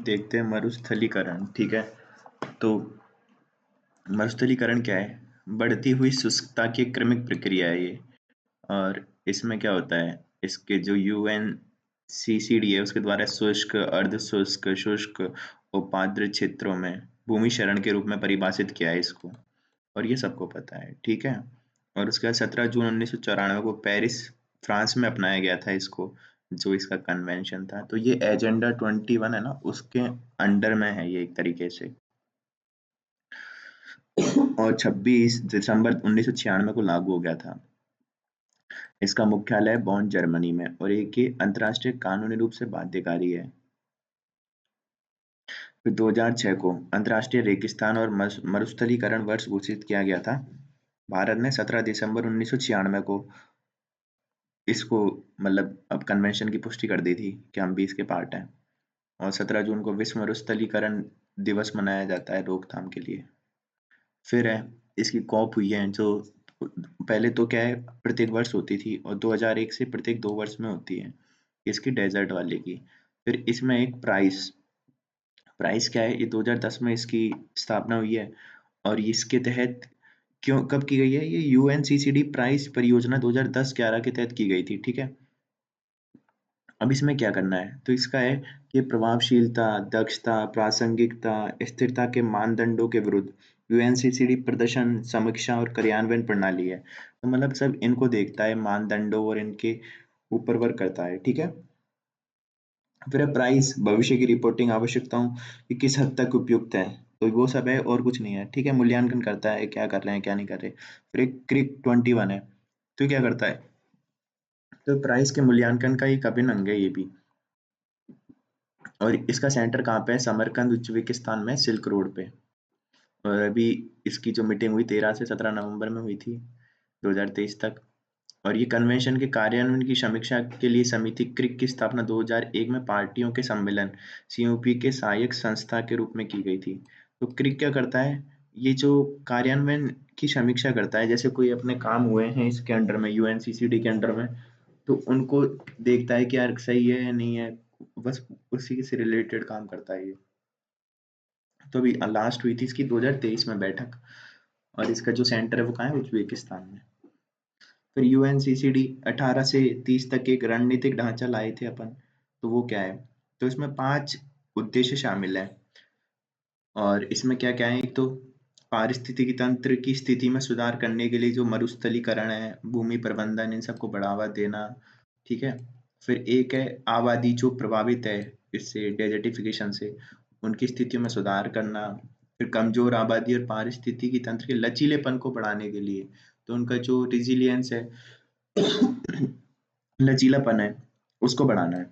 देखते हैं मरुस्थलीकरण। ठीक है, तो मरुस्थलीकरण क्या है? बढ़ती हुई शुष्कता की एक क्रमिक प्रक्रिया है ये। और इसमें क्या होता है, इसके जो UNCCD है उसके द्वारा शुष्क, अर्ध शुष्क, शुष्क, उपाद्र क्षेत्रों में भूमि क्षरण के रूप में परिभाषित किया है इसको, और ये सबको पता है। ठीक है, और उसके बाद 17 जून 1994 को पेरिस फ्रांस में अपनाया गया था इसको, जो इसका कन्वेंशन था। तो ये एजेंडा 21 है ना, उसके अंडर में है ये एक तरीके से। और 26 दिसंबर 1996 को लागू हो गया था। इसका मुख्यालय बॉन जर्मनी में, और एक ये अंतर्राष्ट्रीय कानूनी रूप से बाध्यकारी है। फिर 2006 को अंतर्राष्ट्रीय रेगिस्तान और मरुस्थलीकरण वर्ष घोषित किया गया था। भारत ने 17 दिसंबर 1996 को इसको मतलब अब कन्वेंशन की पुष्टि कर दी थी कि हम भी इसके पार्ट हैं। और 17 जून को विश्व मरुस्थलीकरण दिवस मनाया जाता है रोकथाम के लिए। फिर है इसकी कॉप हुई है, जो पहले तो क्या है प्रत्येक वर्ष होती थी, और 2001 से प्रत्येक 2 वर्ष में होती है इसकी, डेजर्ट वाले की। फिर इसमें एक प्राइस प्राइस क्या है, ये 2010 में इसकी स्थापना हुई है। और इसके तहत क्यों कब की गई है, ये UNCCD प्राइस परियोजना 2010-11 के तहत की गई थी। ठीक है, अब इसमें क्या करना है, तो इसका है कि प्रभावशीलता, दक्षता, प्रासंगिकता, स्थिरता के मानदंडों के विरुद्ध UNCCD प्रदर्शन, समीक्षा और कार्यान्वयन प्रणाली है। तो मतलब सब इनको देखता है, मानदंडों और इनके ऊपर वर्क करता है। ठीक है, फिर है प्राइस, भविष्य की रिपोर्टिंग आवश्यकताओं कि किस हद तक उपयुक्त है, तो वो सब है और कुछ नहीं है। ठीक है, मूल्यांकन करता है क्या कर रहे हैं क्या नहीं कर रहे। फिर एक क्रिक 21 है, तो क्या करता है, तो प्राइस के मूल्यांकन का एक अभिन्न अंग है ये भी। और इसका सेंटर कहाँ पे है, समरकंद उज्बेकिस्तान में, सिल्क रोड पे। और अभी इसकी जो मीटिंग हुई 13 से 17 नवंबर में हुई थी 2023 तक। और ये कन्वेंशन के कार्यान्वयन की समीक्षा के लिए समिति क्रिक की स्थापना 2001 में पार्टियों के सम्मेलन COP के सहायक संस्था के रूप में की गई थी। तो क्रिक क्या करता है, ये जो कार्यान्वयन की समीक्षा करता है, जैसे कोई अपने काम हुए हैं इसके अंडर में, UNCCD के अंडर में, तो उनको देखता है कि यार सही है या नहीं है, बस उसी से रिलेटेड काम करता है ये। तो अभी लास्ट हुई थी इसकी 2023 में बैठक, और इसका जो सेंटर है वो कहाँ है, उज्बेकिस्तान में। फिर UNCCD 18 से 30 तक एक रणनीतिक ढांचा लाए थे अपन, तो वो क्या है, तो इसमें 5 उद्देश्य शामिल है। और इसमें क्या क्या है, एक तो पारिस्थितिकी तंत्र की स्थिति में सुधार करने के लिए जो मरुस्थलीकरण है, भूमि प्रबंधन, इन सबको बढ़ावा देना। ठीक है, फिर एक है आबादी जो प्रभावित है इससे, डेजर्टिफिकेशन से, उनकी स्थितियों में सुधार करना। फिर कमजोर आबादी और पारिस्थितिकी तंत्र के लचीलेपन को बढ़ाने के लिए, तो उनका जो रिजिलियंस है, लचीलापन है, उसको बढ़ाना है।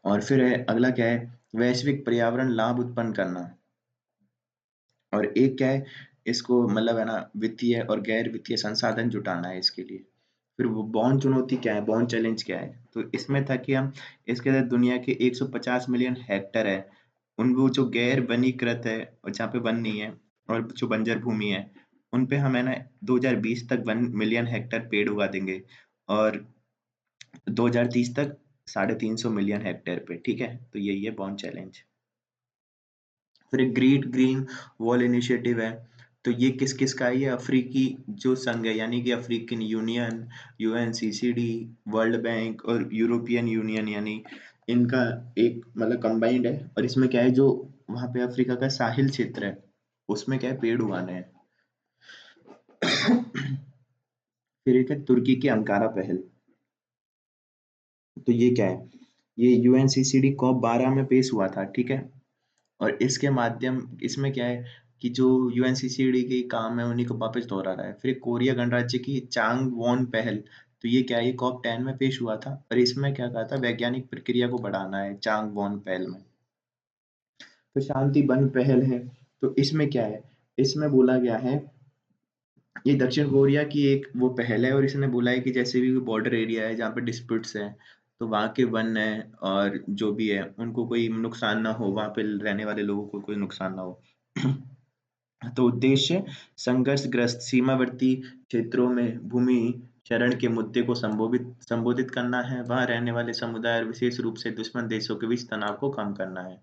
और फिर है अगला क्या है, वैश्विक पर्यावरण लाभ उत्पन्न करना। और एक क्या है, इसको मतलब है ना वित्तीय और गैर वित्तीय संसाधन जुटाना है इसके लिए। फिर वो बौन चुनौती क्या है, बौन चैलेंज क्या है, तो इसमें था कि हम इसके अंदर दुनिया के 150 मिलियन हेक्टर है, उन वो जो गैर वनीकृत है और जहाँ पे वन नहीं है, और जो बंजर भूमि है, उन पे हम है ना 2020 तक 1 मिलियन हेक्टर पेड़ उगा देंगे, और 2030 तक 350 मिलियन हेक्टेयर पे। ठीक है, तो यही है बॉन्ड चैलेंज। फिर एक ग्रेट ग्रीन वॉल इनिशिएटिव है, तो ये किस किस का है, ये अफ्रीकी जो संघ है, यानी कि African union, UNCCD, world bank और यूरोपियन यूनियन, यानी इनका एक मतलब कंबाइंड है। और इसमें क्या है, जो वहां पे अफ्रीका का साहिल क्षेत्र है उसमें क्या है, पेड़ उगाने हैं। फिर एक है तुर्की की अंकारा पहल, तो ये क्या है, ये UNCCD COP 12 में पेश हुआ था। ठीक है, और इसके माध्यम इसमें क्या है कि जो UNCCD के काम है उन्हीं को वापस दोहरा रहा है। फिर कोरिया गणराज्य की चांग वॉन पहल, तो ये क्या है, ये COP 10 में पेश हुआ था, और इसमें क्या कहा था, वैज्ञानिक प्रक्रिया को बढ़ाना है चांग वॉन पहल में। तो शांति वन पहल है, तो इसमें क्या है, इसमें बोला गया है, ये दक्षिण कोरिया की एक वो पहल है, और इसने बोला है कि जैसे भी बॉर्डर एरिया है जहाँ पे डिस्प्यूट्स है, तो वहाँ के वन है और जो भी है उनको कोई नुकसान ना हो, वहाँ पे रहने वाले लोगों को कोई नुकसान ना हो। तो उद्देश्य, संघर्षग्रस्त सीमावर्ती क्षेत्रों में भूमि शरण के मुद्दे को संबोधित करना है, वहां रहने वाले समुदाय और विशेष रूप से दुश्मन देशों के बीच तनाव को कम करना है।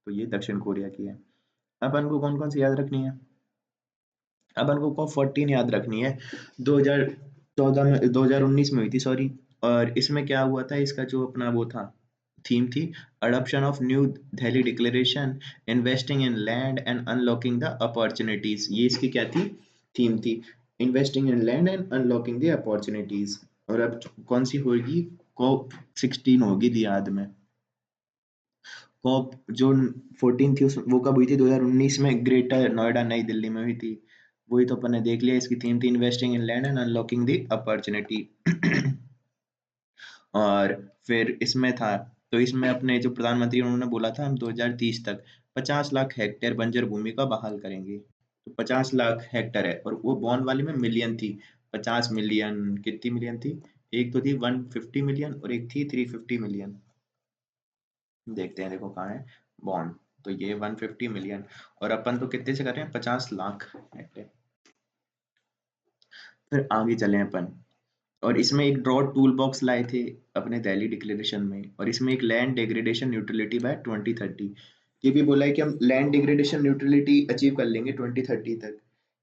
तो ये दक्षिण कोरिया की है। अपन को कौन कौन सी याद रखनी है? अपन को COP14 याद रखनी है। 2014 में, 2019 में हुई थी, सॉरी। और इसमें क्या हुआ था, इसका जो अपना वो था, थीम थी, adoption of new Delhi declaration, investing in land and unlocking the opportunities. ये इसकी क्या थी? थीम थी, investing in land and unlocking the opportunities. और अब कौन सी होगी? COP16 होगी रियाद में। कॉप जो 14 थी वो कब हुई थी? 2019 में, ग्रेटर नोएडा नई दिल्ली में हुई थी। वही तो अपन ने देख लिया। इसकी थीम थी investing in land and unlocking the opportunity. और फिर इसमें था, तो इसमें अपने जो प्रधानमंत्री उन्होंने बोला था, हम 2030 तक 50 लाख हेक्टेयर बंजर भूमि का बहाल करेंगे। तो 50 लाख हेक्टेयर है, और वो बॉन्ड वाली में मिलियन थी। 50 मिलियन, कितनी मिलियन थी? एक तो थी 150 मिलियन और एक थी 350 मिलियन। देखते हैं, देखो कहाँ है बॉन्ड। तो ये 150 मिलियन, और अपन तो कितने से कर रहे हैं? 50 लाख हेक्टेयर। फिर आगे चले अपन, और इसमें एक ड्रॉट टूल बॉक्स लाए थे अपने दिल्ली डिक्लेरेशन में। और इसमें एक लैंड डिग्रेडेशन न्यूट्रलिटी बाय 2030। ये भी बोला है कि हम लैंड डिग्रेडेशन न्यूट्रलिटी अचीव कर लेंगे 2030 तक,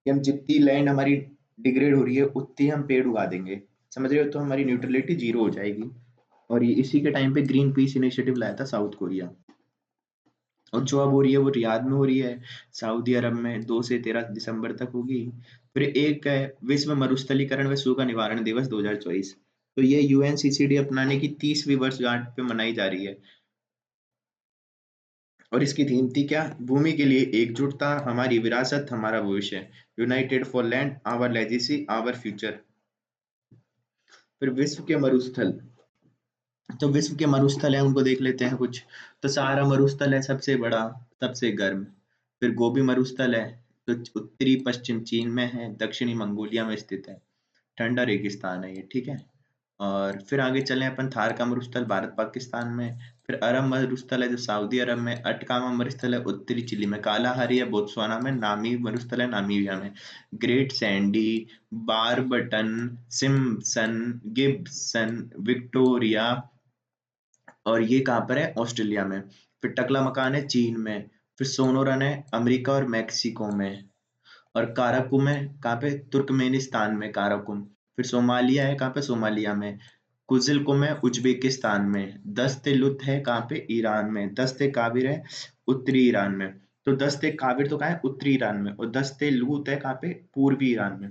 कि हम जितनी लैंड हमारी डिग्रेड हो रही है उतनी हम पेड़ उगा देंगे। समझ रहे हो? तो हमारी न्यूट्रलिटी जीरो हो जाएगी। और ये इसी के टाइम पे ग्रीन पीस इनिशिएटिव लाया था साउथ कोरिया। और जो अब हो रही है वो रियाद में हो रही है, सऊदी अरब में, 2 से 13 दिसंबर तक होगी। फिर एक है विश्व मरुस्थलीकरण व सूखा निवारण दिवस 2024। तो ये यूएनसीसीडी अपनाने की 30वीं वर्षगांठ पे मनाई जा रही है। और इसकी थीम थी क्या? भूमि के लिए एकजुटता, हमारी विरासत हमारा भविष्य, united for land, our legacy our future. फिर विश्व के मरुस्थल, तो विश्व के मरुस्थल है उनको देख लेते हैं कुछ। तो सहारा मरुस्थल है सबसे बड़ा, सबसे गर्म। फिर गोबी मरुस्थल है, तो उत्तरी पश्चिम चीन में है, दक्षिणी मंगोलिया में स्थित है। ठंडा रेगिस्तान है ये, ठीक है। और फिर आगे चले अपन, थार का मरुस्थल भारत पाकिस्तान में। फिर अरब मरुस्थल है जो सऊदी अरब में। अटकामा मरुस्थल है उत्तरी चिली में। कालाहारी है बोत्सवाना में। नामी मरुस्थल है नामीबिया में। ग्रेट सैंडी, बारबटन, सिम्पसन, गिब्सन, विक्टोरिया, और ये कहाँ पर है? ऑस्ट्रेलिया में। फिर टकला मकान है चीन में। फिर सोनोरन है अमेरिका और मेक्सिको में। और काराकुम है कहाँ पे? तुर्कमेनिस्तान में काराकुम। फिर सोमालिया है कहाँ पे? सोमालिया में। कुजिलकुम है उज्बेकिस्तान में। दस्त लुत है कहाँ पे? ईरान में। दस्त काबिर है उत्तरी ईरान में। तो दस्त काबिर तो कहाँ है? उत्तरी ईरान में। और दस्त लूत है कहाँ पे? पूर्वी ईरान में।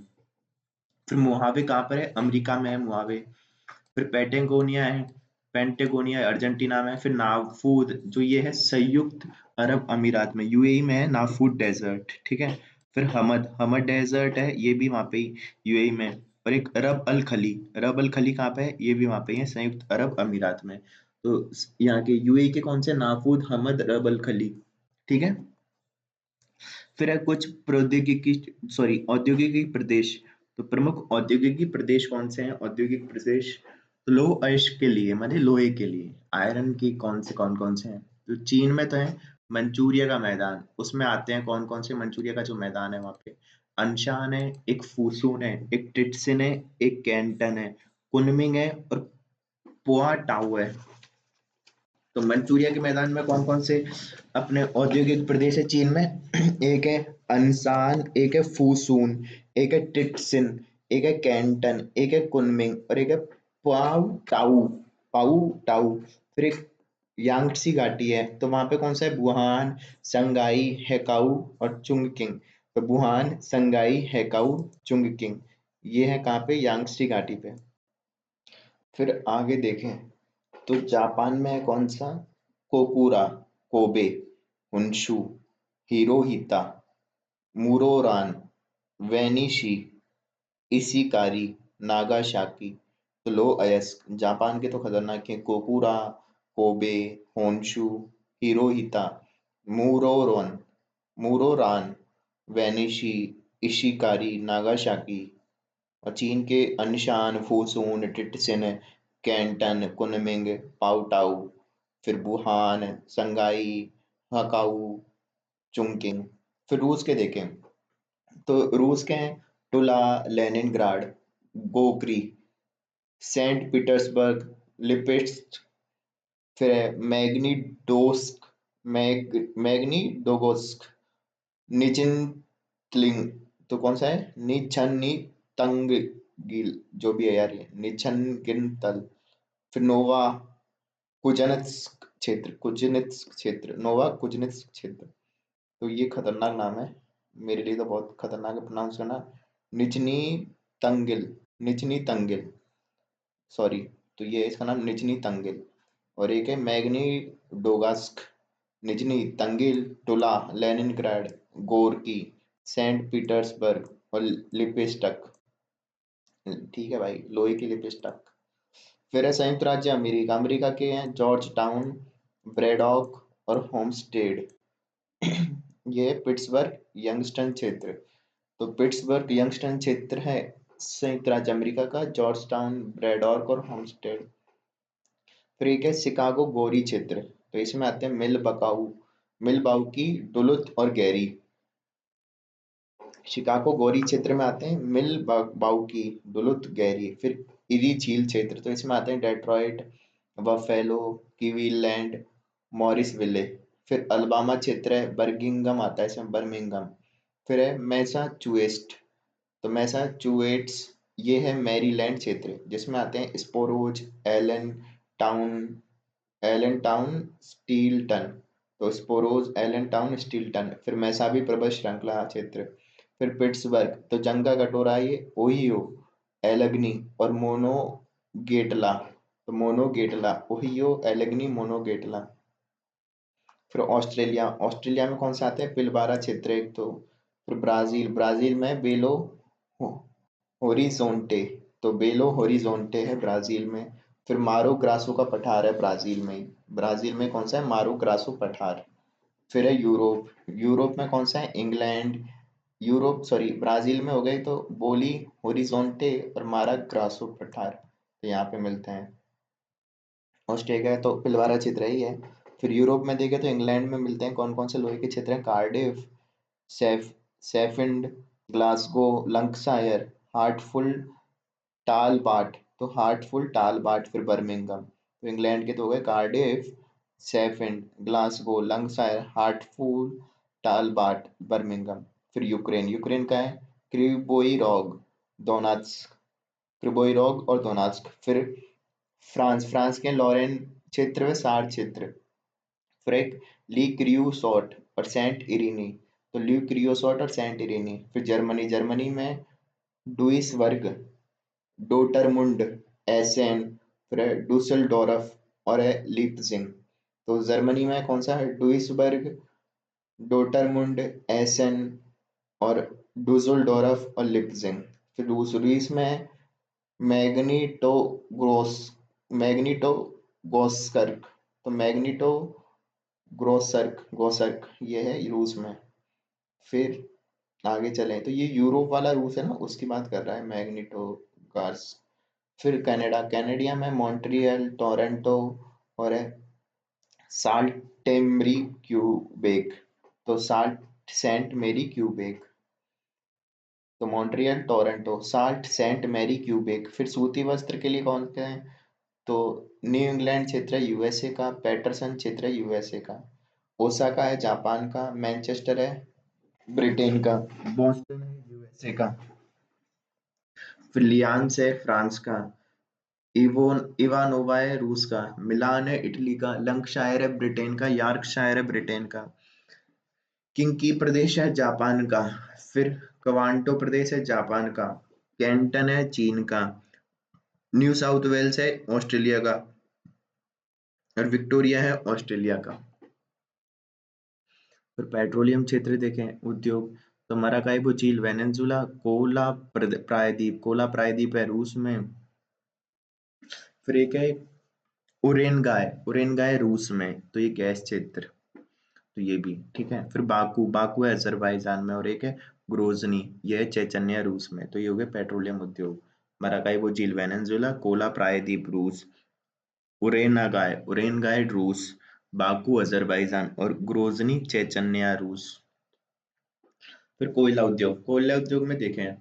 फिर मुहावे कहाँ पर है? अमेरिका में है मुहावे। फिर पेटेगोनिया है, पेंटेगोनिया अर्जेंटीना में। फिर नाफूद जो ये है संयुक्त अरब अमीरात में, यूएई में है नाफूद डेजर्ट, ठीक है। फिर हमद हमद डेजर्ट है, ये भी वहाँ पे ही यूएई में। और एक रब अल खली कहाँ पे है? ये भी वहाँ पे ही है, संयुक्त अरब अमीरात में। तो यहाँ के यूएई के कौन से? नाफूद, हमद, रब अल खली, ठीक है। फिर है कुछ प्रौद्योगिकी, सॉरी औद्योगिकी प्रदेश। तो प्रमुख औद्योगिकी प्रदेश कौन से हैं? औद्योगिक प्रदेश, तो लौह अयस्क के लिए, माने लोहे के लिए, आयरन की कौन कौन से हैं? तो चीन में तो है मंचूरिया का मैदान। उसमें आते हैं कौन कौन से? मंचूरिया का जो मैदान है वहाँ पे अनशान है, एक फूसुन है, एक टिटसिन है, एक कैंटन है, कुनमिंग है, और पोआ टाउ है। तो मंचूरिया के मैदान में कौन कौन से अपने औद्योगिक प्रदेश है चीन में? एक है अनसान, एक है फूसून, एक है टिटसिन, एक है कैंटन, एक है कुनमिंग, और एक है पाउ टाउ, पाउ टाउ। फिर एक यांगत्सी घाटी है, तो वहां पे कौन सा है? वुहान, संगाई, हैकाउ और चुंगकिंग। तो वुहान, संगाई, हैकाउ, चुंगकिंग, ये है कहाँ पे? यांगत्सी घाटी पे। फिर आगे देखें तो जापान में है कौन सा? Kokura, Kobe, Honshu, Hirohata, Muroran, वेनिशी, इशिकारी, नागासाकी। तो लो अयस्क जापान के तो खतरनाक है, Kokura, Kobe, Honshu, Hirohata, Muroran, Muroran, वेनिशी, इशिकारी, नागासाकी। और चीन के अनशान, फूसुन, टिटसिन, कैंटन, कुनमिंग, पाउटाऊ। फिर वुहान, संगाई, हकाऊ, चुंकिंग। फिर रूस के देखें तो रूस के हैं टुला, लेनिनग्राड, गोग्री, सेंट पीटर्सबर्ग, लिपिट्स, फिर है मैग्नीडोगोस्क, निचिनतलिंग, तो कौन सा है, निछनी तंगगिल, जो भी है यार ये निछनगिनतल, फिर नोवा कुजनेत्स्क क्षेत्र, कुजनेत्स्क क्षेत्र, नोवा कुजनेत्स्क क्षेत्र। तो ये खतरनाक नाम है, मेरे लिए तो बहुत खतरनाक है प्रोनाउंस करना। निचनी तंगिल, निचनी तंगिल, सॉरी। तो ये है इसका नाम, निचनी तंगिल। और एक है मैग्नी डोगास्क, निजनी तंगिल, टुला, लेनिनग्राड, गोरकी, सेंट पीटर्सबर्ग और लिपिस्टक। ठीक है भाई, लोहे की लिपिस्टक। फिर है संयुक्त राज्य अमेरिका, अमेरिका के हैं जॉर्ज टाउन, ब्रैडॉक और होमस्टेड। ये है पिट्सबर्ग यंगस्टन क्षेत्र। तो पिट्सबर्ग यंगस्टन क्षेत्र है संयुक्त राज्य अमेरिका का, जॉर्ज टाउन, ब्रैडॉक और होमस्टेड। फिर एक है शिकागो गोरी क्षेत्र, तो इसमें आते हैं मिल बाउकी, डुलुथ और गैरी। शिकागो गोरी क्षेत्र में आते हैं बाउकी, डुलुथ, गैरी। फिर इरी झील क्षेत्र, तो इसमें आते हैं डेट्रॉइट, बफेलो, क्लीवलैंड, मॉरिसविले। फिर अल्बामा क्षेत्र है, बर्मिंघम आता है इसमें, बर्मिंघम। फिर है तो मैसाचुएट्स, ये है मैरीलैंड क्षेत्र, जिसमें आते हैं स्पोरोज, टाउन एलन टाउन, स्टीलटन। तो स्पोरोज, एलन टाउन, स्टीलटन। फिर मैसाबी पर्वत श्रृंखला क्षेत्र। फिर पिट्सबर्ग, तो जंगा कटोरा, ये ओहियो, एलग्नी और मोनोगेटला। तो मोनोगेटला, ओहियो, एलग्नी, मोनोगेटला। फिर ऑस्ट्रेलिया में कौन सा आता है, पिलबारा क्षेत्र एक तो। फिर ब्राजील में बेलो होरिजोंटे, तो बेलो होरिजोंटे है ब्राजील में। फिर मारो ग्रासो का पठार है ब्राजील में, ब्राजील में कौन सा है, मारो ग्रासो पठार। फिर है यूरोप में कौन सा है, इंग्लैंड, यूरोप सॉरी ब्राजील में हो गई तो बोली होरिजोंटे और मारा ग्रासो पठार, तो यहाँ पे मिलते हैं। ऑस्ट्रेलिया तो पिलवारा क्षेत्र ही है। फिर यूरोप में देखें तो इंग्लैंड में मिलते हैं कौन कौन से लोहे के क्षेत्र हैं, Cardiff, safe सेफिंड, Glasgow, Lancashire, heartful, टालबाट, तो हार्टफुल, टालबाट। फिर बर्मिंघम, तो इंग्लैंड के तो हो गए Cardiff, सेफिंड, Glasgow, Lancashire, heartful, टालबाट, Birmingham. फिर यूक्रेन का है क्रिबोइरोग और दोनात्स्क। फिर फ्रांस के लॉरेन क्षेत्र में सार क्षेत्र। फिर एक ली क्रियूसॉट और सेंट इरीनी, तो ली क्रियूसॉट और सेंट इरीनी। फिर जर्मनी में डुइसबर्ग, डोटरमुंड, एसेन, फिर है डुसेलडोर्फ और है लीप्जिंग। तो जर्मनी में कौन सा है, डुइसबर्ग, डोटरमुंड, एसेन और डुसेलडोर्फ और लिप्जिंग। फिर रूस में मैग्नीटो ग्रोस मैग्नीटो गोस्कर्क, तो मैग्नीटो गोसर्क ये है रूस में। फिर आगे चलें तो ये यूरोप वाला रूस है ना, उसकी बात कर रहा है, मैग्नीटो गार्स। फिर कनाडा में मॉन्ट्रियल, टोरंटो और है साल्ट क्यूबेक, तो सेंट मेरी क्यूबेक। तो Montreal, Toronto, Saint Marie, Quebec. फिर सूती वस्त्र के लिए कौन से हैं, तो न्यू इंग्लैंड क्षेत्र है यूएसए का, पैटरसन क्षेत्र है यूएसए का, ओसाका है जापान का, मैनचेस्टर है ब्रिटेन का, बॉस्टन है यूएसए का, फिर लियान्स है फ्रांस का, इवानोवा है रूस का, मिलान है इटली का, लंकशायर है ब्रिटेन का, यॉर्कशायर है ब्रिटेन का, किंकी प्रदेश है जापान का, फिर क्वांटो प्रदेश है जापान का, कैंटन है चीन का, न्यू साउथ वेल्स है ऑस्ट्रेलिया का और विक्टोरिया है ऑस्ट्रेलिया का। फिर पेट्रोलियम क्षेत्र देखें, उद्योग, तो मराकाइबो झील वेनेजुला, कोला प्रायद्वीप है रूस में। फिर एक है उरेनगाय रूस में, तो ये गैस क्षेत्र, तो ये भी ठीक है। फिर बाकू है अजरबैजान में, और एक है ग्रोजनी, ये है चेचन्या रूस में। तो ये हो गए पेट्रोलियम उद्योग। मराकाइबो झील वेनेजुला, कोला प्रायद्वीप रूस, उरेनगाय रूस, बाकू अजरबैजान और ग्रोजनी चेचन्या रूस। फिर कोयला उद्योग में देखें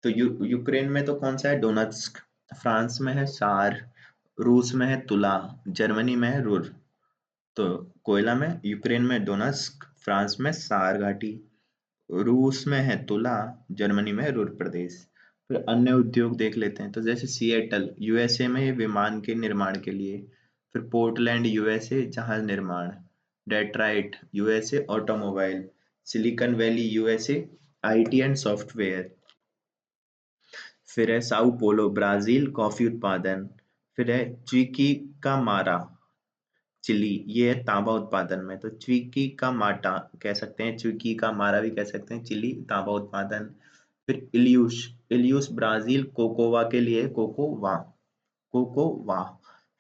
तो यूक्रेन में तो कौन सा है, डोनेट्स्क, फ्रांस में है सार, रूस में है तुला, जर्मनी में है रुर। तो कोयला में यूक्रेन में डोनेट्स्क, फ्रांस में सार घाटी, रूस में है तुला, जर्मनी में है रुर प्रदेश। फिर अन्य उद्योग देख लेते हैं, तो जैसे सिएटल यूएसए में ये विमान के निर्माण के लिए। फिर पोर्टलैंड यूएसए जहाज निर्माण। Detroit USA automobile. Silicon valley USA IT and software. फिर है साउ पोलो ब्राजील कॉफी उत्पादन। फिर है चिक्विकामारा चिली, ये है तांबा उत्पादन में। तो चिकी का माटा कह सकते हैं, चिकी का मारा भी कह सकते हैं, चिली तांबा उत्पादन। फिर इलियूश, इलियूश ब्राजील कोकोवा के लिए, कोकोवा, कोकोवा।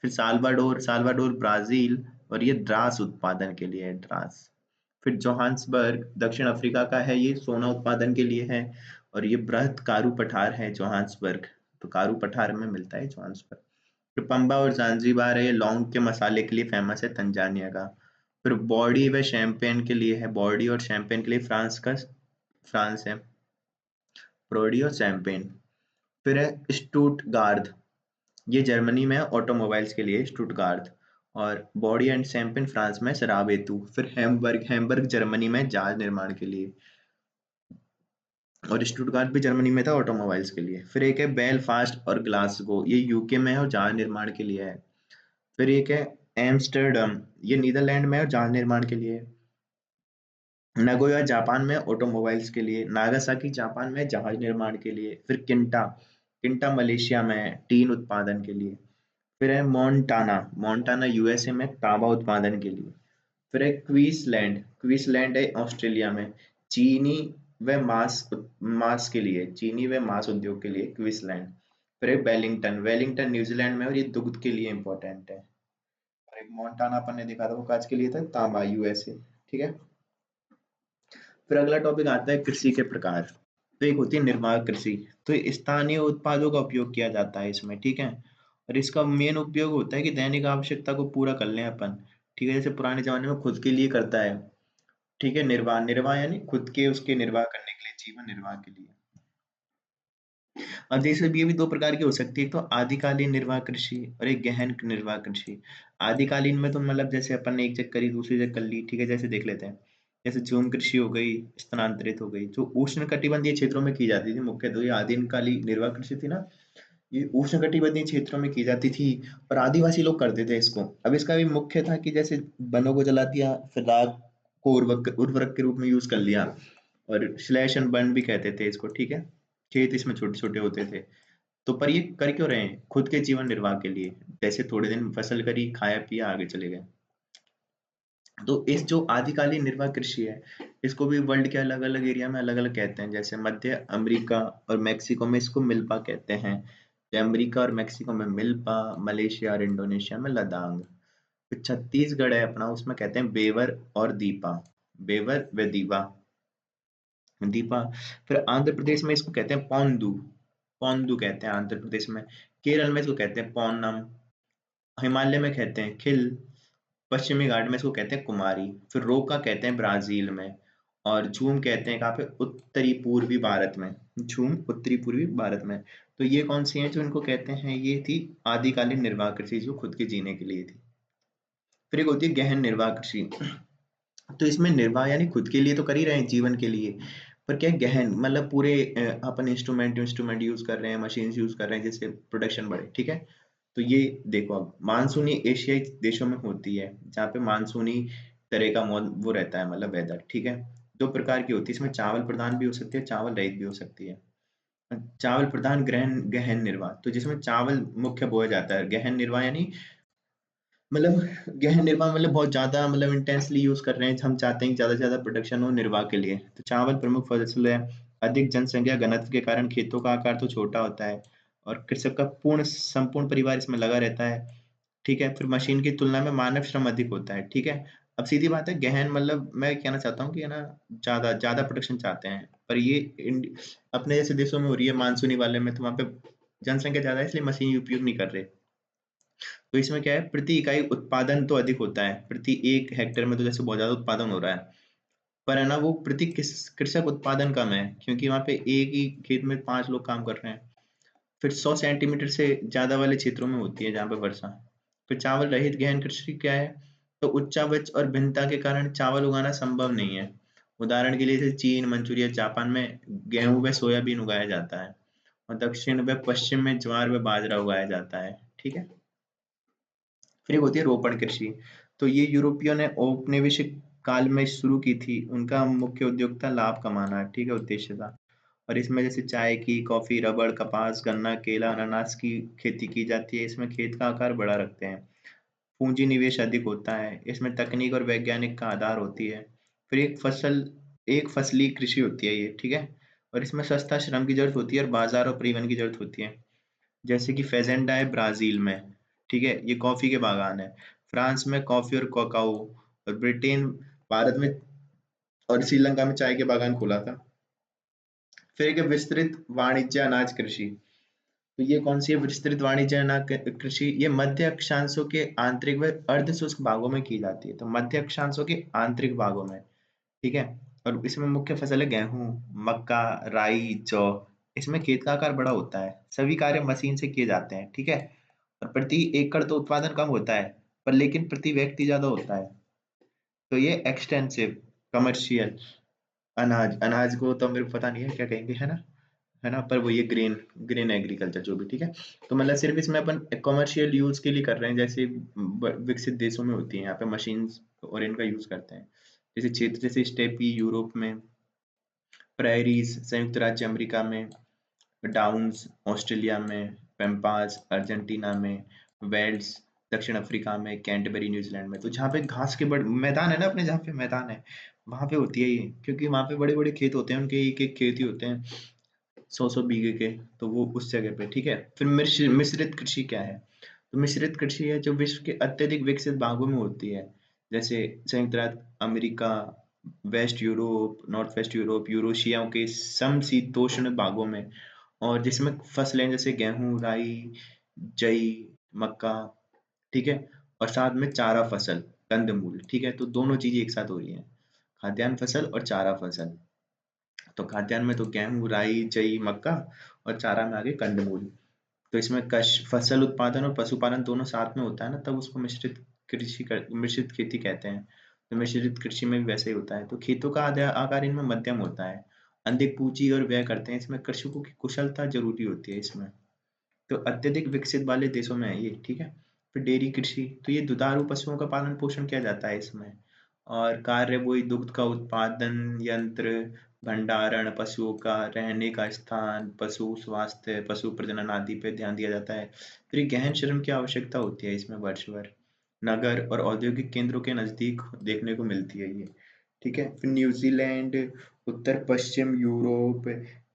फिर साल्वाडोर, साल्वाडोर ब्राजील, और ये द्रास उत्पादन के लिए है, द्रास। फिर जोहान्सबर्ग दक्षिण अफ्रीका का है, ये सोना उत्पादन के लिए है। और ये बृहद कारू पठार है जोहान्सबर्ग, तो कारू पठार में मिलता है जोहान्सबर्ग। फिर पंबा और जांजीबार है, ये लौंग के मसाले के लिए फेमस है तंजानिया का। फिर बॉडी व शैंपेन के लिए है, बॉडी और शैंपेन के लिए फ्रांस का, फ्रांस है, बॉडी और शैंपेन। फिर है स्टुटगार्ड, ये जर्मनी में है, ऑटोमोबाइल्स के लिए स्टुटगार्ड। और बॉडी एंड शैंपेन फ्रांस में शराब हेतु। फिर हैम्बर्ग, हैम्बर्ग जर्मनी में जहाज निर्माण के लिए, और स्टुटगार्ट भी जर्मनी में था ऑटोमोबाइल्स के लिए। फिर एक है बेलफास्ट और ग्लासगो, ये यूके में है और जहाज निर्माण के लिए है। फिर एक है एम्स्टर्डम, ये नीदरलैंड में है और जहाज निर्माण के लिए। नगोया जापान में ऑटोमोबाइल्स के लिए। नागासाकी जापान में जहाज निर्माण के लिए। फिर किंटा, किंटा मलेशिया में है टीन उत्पादन के लिए। फिर है मोन्टाना, मोन्टाना यूएसए में तांबा उत्पादन के लिए। फिर है क्वींसलैंड, क्वींसलैंड है ऑस्ट्रेलिया में, चीनी व मांस के लिए, चीनी व मांस उद्योग के लिए क्वींसलैंड। फिर है वेलिंगटन, वेलिंगटन न्यूजीलैंड में, और ये दुग्ध के लिए इंपॉर्टेंट है। और एक मोन्टाना अपन ने देखा था, वो काज के लिए था, तांबा यूएसए। ठीक है। फिर अगला टॉपिक आता है कृषि के प्रकार। तो एक होती है निर्वाह कृषि, तो स्थानीय उत्पादों का उपयोग किया जाता है इसमें, ठीक है। और इसका मेन उपयोग होता है कि दैनिक आवश्यकता को पूरा कर लें अपन, ठीक है। जैसे पुराने जमाने में खुद के लिए करता है, ठीक है। निर्वाह, निर्वाह यानी खुद के उसके निर्वाह करने के लिए, जीवन निर्वाह के लिए। अब जैसे ये भी दो प्रकार की हो सकती है, एक तो आदिकालीन निर्वाह कृषि और एक गहन निर्वाह कृषि। आदिकालीन में तो मतलब जैसे अपन ने एक जगह करी दूसरी जगह कर ली, ठीक है। जैसे देख लेते हैं, जैसे झूम कृषि हो गई, स्थानांतरित हो गई, जो उष्ण कटिबंधीय क्षेत्रों में की जाती थी मुख्य, तो ये आदिकालीन निर्वाह कृषि थी ना, ये उष्ण कटिबंधीय क्षेत्रों में की जाती थी। और आदिवासी लोग करते थे इसको। अब इसका भी मुख्य था कि जैसे वनों को जला दिया, फिर राख को उर्वरक उर्वरक के रूप में यूज कर लिया, और स्लैश एंड बर्न भी कहते थे इसको, ठीक है। खेत इसमें छोटे छोटे होते थे। तो पर ये कर क्यों रहे हैं? खुद के जीवन निर्वाह के लिए। जैसे थोड़े दिन फसल करी, खाया पिया, आगे चले गए। तो इस जो आदिकालीन निर्वाह कृषि है, इसको भी वर्ल्ड के अलग अलग एरिया में अलग अलग कहते हैं। जैसे मध्य अमेरिका और मेक्सिको में इसको मिल्पा कहते हैं। अमेरिका और मेक्सिको में मिल्पा, मलेशिया और इंडोनेशिया में लदांग। फिर छत्तीसगढ़ है अपना, उसमें कहते हैं बेवर और दीपा, बेवर व दीवा, दीपा। फिर आंध्र प्रदेश में इसको कहते हैं पौंदू, पौंदू कहते हैं आंध्र प्रदेश में। केरल में इसको कहते हैं पौनम। हिमालय में कहते हैं खिल। पश्चिमी घाट में इसको कहते हैं कुमारी। फिर रोका कहते हैं ब्राजील में। और झूम कहते हैं कहाँ पे? उत्तरी पूर्वी भारत में। झूम उत्तरी पूर्वी भारत में। तो ये कौन सी हैं जो इनको कहते हैं? ये थी आदिकालीन निर्वाह कृषि, जो खुद के जीने के लिए थी। फिर एक होती है गहन निर्वाह कृषि। तो इसमें निर्वाह यानी खुद के लिए तो कर ही रहे हैं, जीवन के लिए। पर क्या है, गहन मतलब पूरे अपन इंस्ट्रूमेंट इंस्ट्रूमेंट यूज कर रहे हैं, मशीन यूज कर रहे हैं, जिससे प्रोडक्शन बढ़े, ठीक है। तो ये देखो, अब मानसूनी एशियाई देशों में होती है, जहाँ पे मानसूनी तरह का वो रहता है, मतलब वेदर, ठीक है। दो प्रकार की होती है, इसमें चावल प्रधान भी हो सकती है, चावल रहित भी हो सकती है। चावल प्रधान गहन गहन निर्वाह, तो जिसमें चावल मुख्य बोया जाता है। गहन निर्वाह यानी मतलब गहन निर्वाह मतलब बहुत ज्यादा, मतलब इंटेंसली यूज कर रहे हैं, हम चाहते हैं कि ज्यादा से ज्यादा प्रोडक्शन हो निर्वाह के लिए। तो चावल प्रमुख फसल है। अधिक जनसंख्या घनत्व के कारण खेतों का आकार तो छोटा होता है, और कृषक का पूर्ण संपूर्ण परिवार इसमें लगा रहता है, ठीक है। फिर मशीन की तुलना में मानव श्रम अधिक होता है, ठीक है। अब सीधी बात है, गहन मतलब मैं कहना चाहता हूँ कि है ना, ज्यादा ज्यादा प्रोडक्शन चाहते हैं। पर ये अपने जैसे देशों में हो रही है मानसूनी वाले में, तो वहां पे जनसंख्या ज्यादा है, इसलिए मशीन उपयोग नहीं कर रहे। तो इसमें क्या है, प्रति इकाई उत्पादन तो अधिक होता है, प्रति एक हेक्टेयर में तो जैसे बहुत ज्यादा उत्पादन हो रहा है। पर है ना, वो प्रति कृषक उत्पादन कम है, क्योंकि वहां पे एक ही खेत में 5 लोग काम कर रहे हैं। फिर 100 सेंटीमीटर से ज़्यादा वाले क्षेत्रों में होती है जहाँ पे वर्षा। फिर चावल रहित गहन कृषि क्या है? तो उच्चावच और भिन्नता के कारण चावल उगाना संभव नहीं है। उदाहरण के लिए जैसे चीन, मंचूरिया, जापान में गेहूँ व सोयाबीन उगाया जाता है और दक्षिण व पश्चिम में ज्वार व बाजरा उगाया जाता है। ठीक है? फिर एक होती है रोपण कृषि। तो ये यूरोपियों ने औपनिवेशिक काल में शुरू की थी। उनका मुख्य उद्योग था लाभ कमाना, ठीक है, उद्देश्य था। और इसमें जैसे चाय की, कॉफी, रबड़, कपास, गन्ना, केला, अनानास की खेती की जाती है। इसमें खेत का आकार बड़ा रखते हैं। पूंजी निवेश अधिक होता है। इसमें तकनीक और वैज्ञानिक का आधार होती है। फिर एक फसली कृषि होती है ये, ठीक है? और इसमें सस्ता श्रम की जरूरत होती है और बाजार और परिवहन की जरूरत होती है। जैसे कि फेजेंडा है ब्राजील में, ठीक है, ये कॉफी के बागान है। फ्रांस में कॉफी और कोकाओ, और ब्रिटेन, भारत में और श्रीलंका में चाय के बागान खोला था। फिर एक है विस्तृत वाणिज्य अनाज कृषि। तो ये कौन सी है विस्तृत वाणिज्य अनाज कृषि? ये मध्य अक्षांशों के आंतरिक व अर्ध शुष्क भागों में की जाती है। तो मध्य अक्षांशों के आंतरिक भागों में, ठीक है। और इसमें मुख्य फसल है गेहूं, मक्का, राई, जौ। इसमें खेत का आकार बड़ा होता है। सभी कार्य मशीन से किए जाते हैं, ठीक है। और प्रति एकड़ तो उत्पादन कम होता है, पर लेकिन प्रति व्यक्ति ज्यादा होता है। तो ये एक्सटेंसिव कमर्शियल अनाज, अनाज को तो मेरे को पता नहीं है क्या कहेंगे, है ना, पर वो ये ग्रेन, ग्रेन एग्रीकल्चर जो भी, ठीक है। तो मतलब सिर्फ इसमें अपन कमर्शियल यूज के लिए कर रहे हैं, जैसे विकसित देशों में होती है यहाँ पे मशीन और इनका यूज करते हैं। जैसे क्षेत्र जैसे स्टेपी यूरोप में, प्रेरीज संयुक्त राज्य अमेरिका में, डाउन्स ऑस्ट्रेलिया में, पेम्पास अर्जेंटीना में, वेल्स दक्षिण अफ्रीका में, कैंटरबरी न्यूजीलैंड में। तो जहाँ पे घास के बड़े मैदान है ना, अपने जहाँ पे मैदान है वहां पे होती है ये, क्योंकि वहां पे बड़े बड़े खेत होते हैं, उनके एक एक खेत ही होते हैं 100 बीघे के। तो वो उस जगह पे, ठीक है। फिर मिश्रित कृषि क्या है? तो मिश्रित कृषि है जो विश्व के अत्यधिक विकसित भागों में होती है, जैसे संयुक्त राज्य America, west Europe, north west Europe, Eurasia के समशीतोष्ण भागों में। और जिसमें फसलें जैसे गेहूं, राई, जई, मक्का, ठीक है। और साथ में चारा फसल, कंदमूल, ठीक है। तो दोनों चीजें एक साथ हो रही हैं, खाद्यान्न फसल और चारा फसल। तो खाद्यान्न में तो गेहूं, राई, जई, मक्का, और चारा में आगे कंदमूल। तो इसमें कश फसल उत्पादन और पशुपालन दोनों साथ में होता है ना, तब उसको मिश्रित खेती कहते हैं। तो मिश्रित कृषि में भी वैसे ही होता है। तो खेतों का आकार इनमें मध्यम होता है। अधिक पूंजी और व्यय करते हैं इसमें, कृषकों की कुशलता जरूरी होती है इसमें। तो अत्यधिक विकसित वाले देशों में है ये, ठीक है। फिर डेयरी कृषि, तो ये दुधारू पशुओं का पालन पोषण किया जाता है इसमें। और कार्य वही दुग्ध का उत्पादन यंत्र, भंडारण, पशुओं का रहने का स्थान, पशु स्वास्थ्य, पशु प्रजनन आदि पे ध्यान दिया जाता है। फिर ये गहन श्रम की आवश्यकता होती है इसमें वर्ष भर। नगर और औद्योगिक केंद्रों के नजदीक देखने को मिलती है ये, ठीक है। फिर न्यूजीलैंड, उत्तर पश्चिम यूरोप,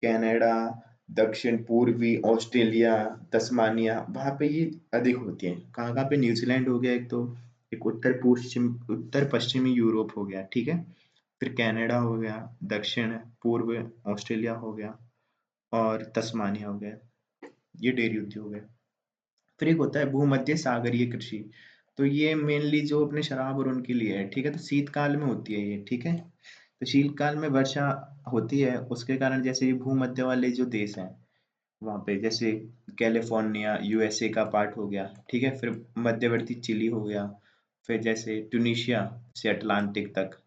कनाडा, दक्षिण पूर्वी ऑस्ट्रेलिया, तस्मानिया, वहां पे ये अधिक होती है। कहाँ कहाँ पे? न्यूजीलैंड हो गया एक तो, एक उत्तर पश्चिमी यूरोप हो गया, ठीक है। फिर कनाडा हो गया, दक्षिण पूर्व ऑस्ट्रेलिया हो गया, और तस्मानिया हो गया। ये डेयरी उद्योग है। फिर एक होता है भूमध्य सागरीय कृषि। तो ये मेनली जो अपने शराब और उनके लिए है, ठीक है। तो शीतकाल में होती है ये, ठीक है। तो शीतकाल में वर्षा होती है, उसके कारण जैसे ये भूमध्य वाले जो देश हैं वहाँ पे, जैसे कैलिफोर्निया यूएसए का पार्ट हो गया, ठीक है। फिर मध्यवर्ती चिली हो गया, फिर जैसे ट्यूनीशिया से अटलांटिक तक,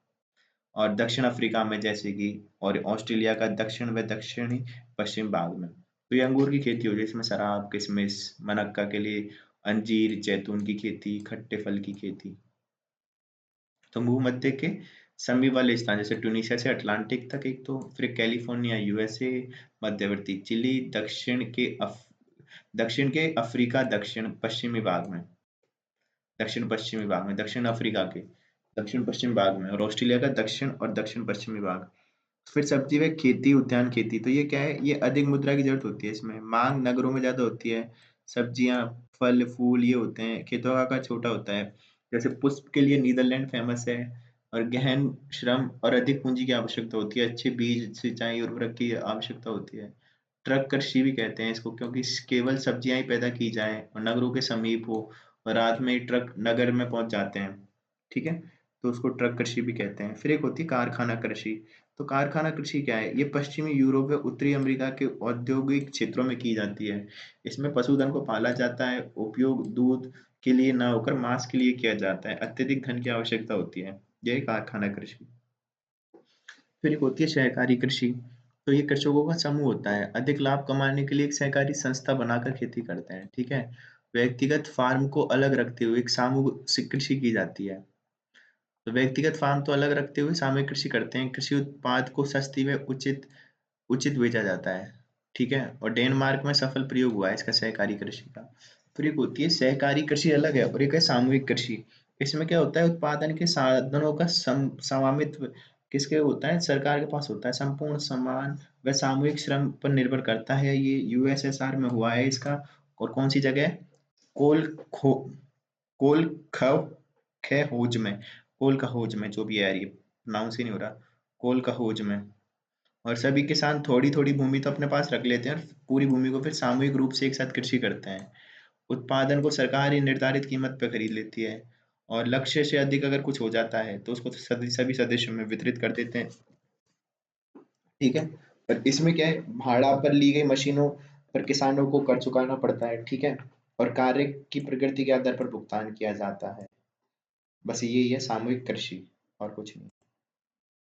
और दक्षिण अफ्रीका में जैसे कि, और ऑस्ट्रेलिया का दक्षिण व दक्षिणी पश्चिम भाग में। तो ये अंगूर की खेती हो गई, इसमें शराब, किशमिश, मनक्का के लिए अंजीर, जैतून की खेती, खट्टे फल की खेती। तो भूमध्य के समीप वाले स्थान जैसे ट्यूनीशिया से अटलांटिक तक एक तो, फिर कैलिफोर्निया यूएसए, मध्यवर्ती चिली, दक्षिण के अफ्रीका दक्षिण पश्चिमी भाग में, दक्षिण पश्चिमी भाग में, दक्षिण अफ्रीका के दक्षिण पश्चिम भाग में, और ऑस्ट्रेलिया का दक्षिण और दक्षिण पश्चिमी भाग। फिर सब्जी व खेती, उद्यान खेती, तो ये क्या है? ये अधिक मुद्रा की जरूरत होती है इसमें, मांग नगरों में ज्यादा होती है। सब्जियां, फल फूल ये होते हैं, खेतों का आकार छोटा होता है। जैसे पुष्प के लिए नीदरलैंड फेमस है। और गहन श्रम और अधिक पूंजी की आवश्यकता होती है, अच्छे बीज, सिंचाई, उर्वरक की आवश्यकता होती है। ट्रक कृषि भी कहते हैं इसको, क्योंकि केवल सब्जियां ही पैदा की जाए और नगरों के समीप हो, और रात में ही ट्रक नगर में पहुंच जाते हैं, ठीक है। तो उसको ट्रक कृषि भी कहते हैं। फिर एक होती है कारखाना कृषि। तो कारखाना कृषि क्या है? ये पश्चिमी यूरोप व उत्तरी अमेरिका के औद्योगिक क्षेत्रों में की जाती है। इसमें पशुधन को पाला जाता है, उपयोग दूध के लिए न होकर मांस के लिए किया जाता है। अत्यधिक धन की आवश्यकता होती है। यही कारखाना कृषि। फिर एक होती है सहकारी कृषि। तो ये कृषकों का समूह होता है, अधिक लाभ कमाने के लिए एक सहकारी संस्था बनाकर खेती करते हैं, ठीक है। व्यक्तिगत फार्म को अलग रखते हुए एक सामूहिक कृषि की जाती है। तो व्यक्तिगत फार्म तो अलग रखते हुए सामूहिक कृषि करते हैं। कृषि उत्पाद को सस्ती व उचित उचित बेचा जाता है, ठीक है। और डेनमार्क में सफल प्रयोग हुआ है इसका सहकारी कृषि का। फिर एक होती है सहकारी कृषि अलग है और एक है सामूहिक कृषि। इसमें क्या होता है? उत्पादन के साधनों का स्वामित्व किसके होता है? सरकार के पास होता है। संपूर्ण समान व सामूहिक श्रम पर निर्भर करता है। ये यूएसएसआर में हुआ है इसका। और कौन सी जगह है? कोल खो कोल खव खे होज में कोल का होज में, जो भी है यार, ये प्रोनाउंस ही नहीं हो रहा। कोल का होज में। और सभी किसान थोड़ी थोड़ी भूमि तो अपने पास रख लेते हैं और पूरी भूमि को फिर सामूहिक रूप से एक साथ कृषि करते हैं। उत्पादन को सरकार ही निर्धारित कीमत पर खरीद लेती है। और लक्ष्य से अधिक अगर कुछ हो जाता है तो उसको सभी सदस्यों में वितरित कर देते हैं, ठीक है। पर इसमें क्या है? भाड़ा पर ली गई मशीनों पर किसानों को कर चुकाना पड़ता है, ठीक है। और कार्य की प्रकृति के आधार पर भुगतान किया जाता है। बस यही है सामूहिक कृषि, और कुछ नहीं।